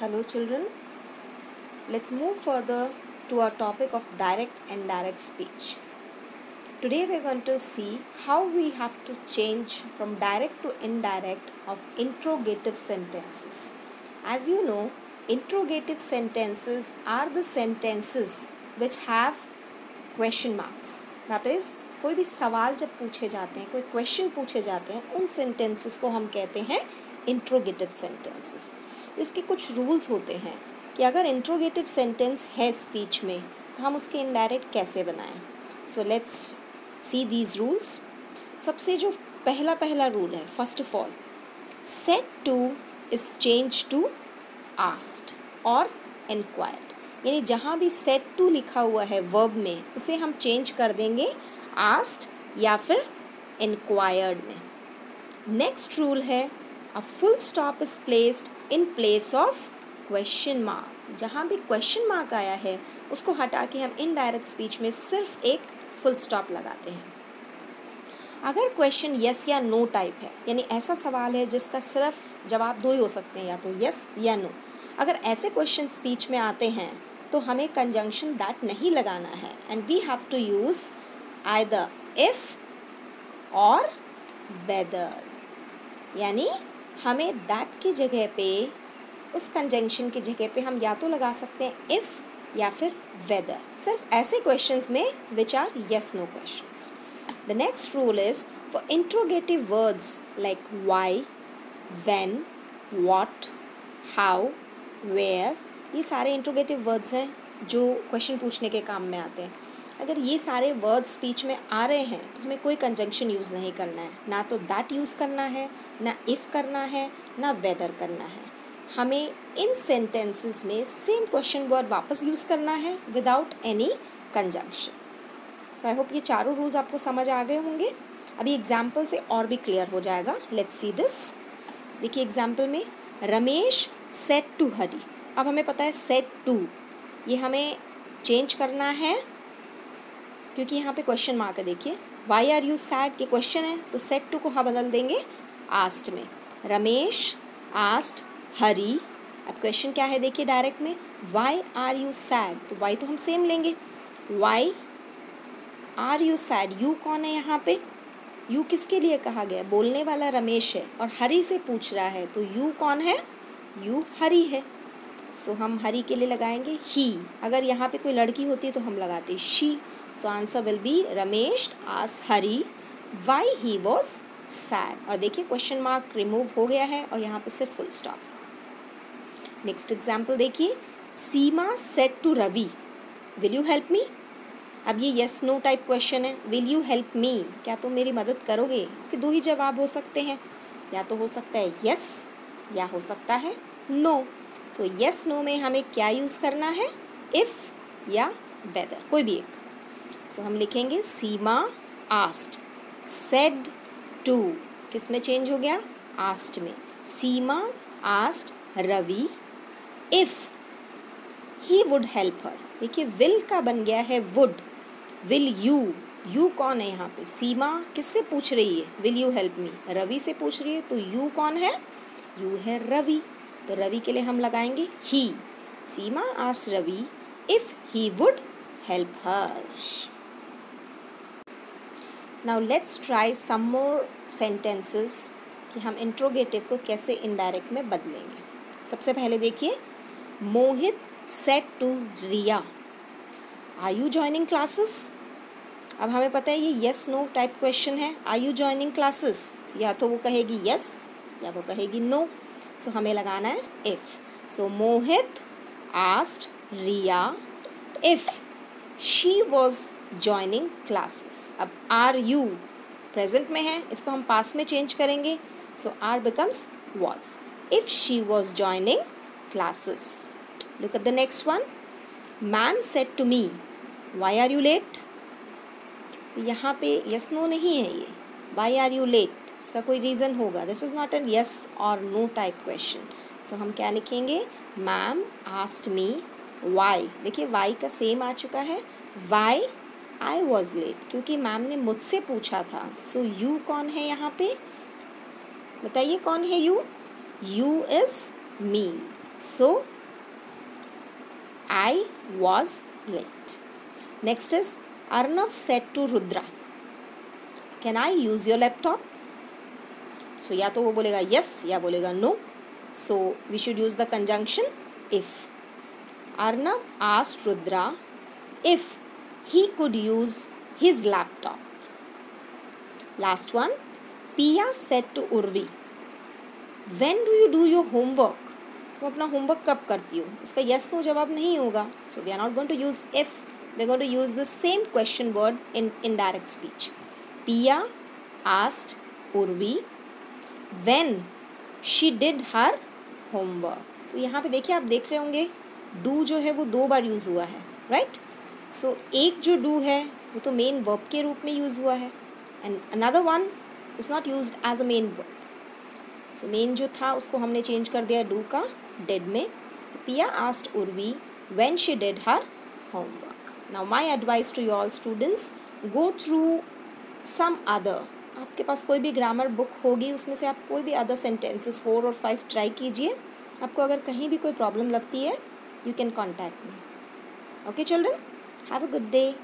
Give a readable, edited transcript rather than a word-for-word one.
Hello children, let's move further to our topic of direct and indirect speech. Today we are going to see how we have to change from direct to indirect of interrogative sentences. As you know, interrogative sentences are the sentences which have question marks. That is, कोई भी सवाल जब पूछे जाते हैं, कोई question पूछे जाते हैं, उन सेंटेंसेस को हम कहते हैं इंट्रोगेटिव सेंटेंसेस. इसके कुछ रूल्स होते हैं कि अगर इंट्रोगेटिव सेंटेंस है स्पीच में तो हम उसके इनडायरेक्ट कैसे बनाएं. So let's see these rules. सबसे जो पहला रूल है, first of all, said to is change to asked और इंक्वायर्ड. यानी जहाँ भी सेड टू लिखा हुआ है वर्ब में, उसे हम चेंज कर देंगे आस्क्ड या फिर इंक्वायर्ड में. नेक्स्ट रूल है, a full stop is placed in place of question mark. जहाँ भी question mark आया है उसको हटा के हम इनडायरेक्ट स्पीच में सिर्फ एक फुल स्टॉप लगाते हैं. अगर क्वेश्चन यस या नो टाइप है, यानी ऐसा सवाल है जिसका सिर्फ जवाब दो ही हो सकते हैं, या तो यस या नो, अगर ऐसे क्वेश्चन स्पीच में आते हैं तो हमें कंजंक्शन दैट नहीं लगाना है and we have to use either if or whether. यानी हमें दैट की जगह पे, उस कंजंक्शन की जगह पे हम या तो लगा सकते हैं इफ़ या फिर वेदर, सिर्फ ऐसे क्वेश्चंस में which are yes no questions. The next rule is for interrogative words like why, when, what, how, where, ये सारे इंट्रोगेटिव वर्ड्स हैं जो क्वेश्चन पूछने के काम में आते हैं. अगर ये सारे वर्ड्स स्पीच में आ रहे हैं तो हमें कोई कंजंक्शन यूज़ नहीं करना है. ना तो दैट यूज़ करना है, ना इफ़ करना है, ना वेदर करना है. हमें इन सेंटेंसेस में सेम क्वेश्चन वर्ड वापस यूज़ करना है without any conjunction. So I hope ये चारों रूल्स आपको समझ आ गए होंगे. अभी एग्जाम्पल से और भी क्लियर हो जाएगा. Let's see this. देखिए एग्जाम्पल में, रमेश सेड टू हरी. अब हमें पता है सेड टू, ये हमें चेंज करना है क्योंकि यहाँ पे क्वेश्चन मार्क है. देखिए, वाई आर यू सैड, ये क्वेश्चन है तो सेड टू को हम बदल देंगे आस्क्ड में. रमेश आस्क्ड हरी. अब क्वेश्चन क्या है देखिए डायरेक्ट में, वाई आर यू सैड, तो वाई तो हम सेम लेंगे. Why are you sad, you कौन है यहाँ पे, यू किसके लिए कहा गया, बोलने वाला रमेश है और हरी से पूछ रहा है, तो यू कौन है, यू हरी है. सो हम हरी के लिए लगाएंगे ही. अगर यहाँ पे कोई लड़की होती तो हम लगाते she. So answer will be Ramesh asked Hari why he was sad. और देखिए क्वेश्चन मार्क रिमूव हो गया है और यहाँ पे सिर्फ फुल स्टॉप. नेक्स्ट एग्जाम्पल देखिए, Seema said to Ravi will you help me. अब ये यस नो टाइप क्वेश्चन है. विल यू हेल्प मी, क्या तुम मेरी मदद करोगे. इसके दो ही जवाब हो सकते हैं, या तो हो सकता है यस या हो सकता है नो. सो यस नो में हमें क्या यूज़ करना है, इफ़ या वेदर, कोई भी एक. सो हम लिखेंगे सीमा आस्क्ड सेड टू, किस में चेंज हो गया, आस्क्ड में. Seema asked Ravi if he would help her. देखिए विल का बन गया है वुड. विल यू, यू कौन है यहाँ पे, सीमा किससे पूछ रही है, will you help me, Ravi से पूछ रही है, तो यू कौन है, यू है रवि, तो रवि के लिए हम लगाएंगे he. Seema asked Ravi if he would help her. Now let's try some more sentences कि हम इंट्रोगेटिव को कैसे इनडायरेक्ट में बदलेंगे. सबसे पहले देखिए, Mohit said to Riya are you joining classes. अब हमें पता है ये यस नो टाइप क्वेश्चन है. आर यू जॉइनिंग क्लासेस, या तो वो कहेगी यस या वो कहेगी नो. सो हमें लगाना है if. So Mohit asked Riya if she was joining classes. अब आर यू प्रेजेंट में है, इसको हम पास में चेंज करेंगे. So are becomes was. If she was joining classes. Look at the next one, ma'am said to me why are you late. तो यहाँ पे यस नो नहीं है, ये वाई आर यू लेट, इसका कोई रीज़न होगा. This is not an yes और नो टाइप क्वेश्चन. सो हम क्या लिखेंगे, मैम आस्क्ड मी वाई. देखिए वाई का सेम आ चुका है, वाई आई वॉज लेट, क्योंकि मैम ने मुझसे पूछा था. सो यू कौन है यहाँ पे, बताइए कौन है you, you is me. So I was late. Next is Arnav said to Rudra, can I use your laptop? So या तो वो बोलेगा yes या बोलेगा no. So we should use the conjunction if. Arnav asked Rudra if he could use his laptop. Last one, Pia said to Urvi, when do you do your homework? तुम अपना homework कब करती हो? इसका yes no जवाब नहीं होगा. So we are not going to use if. We are going to use the same question word in indirect speech. Pia asked Urvi when she did her homework. तो यहाँ पे देखिए, आप देख रहे होंगे do जो है वो 2 बार यूज़ हुआ है, राइट? सो एक जो do है वो तो मेन वर्ब के रूप में यूज़ हुआ है, and another one is not used as a main verb. So main जो था उसको हमने चेंज कर दिया do का did में. So Pia asked Urvi when she did her homework. Now my advice to you all students, go through some other, आपके पास कोई भी ग्रामर बुक होगी, उसमें से आप कोई भी अदर सेंटेंसेस 4 और 5 ट्राई कीजिए. आपको अगर कहीं भी कोई प्रॉब्लम लगती है, you can contact me. Okay children, have a good day.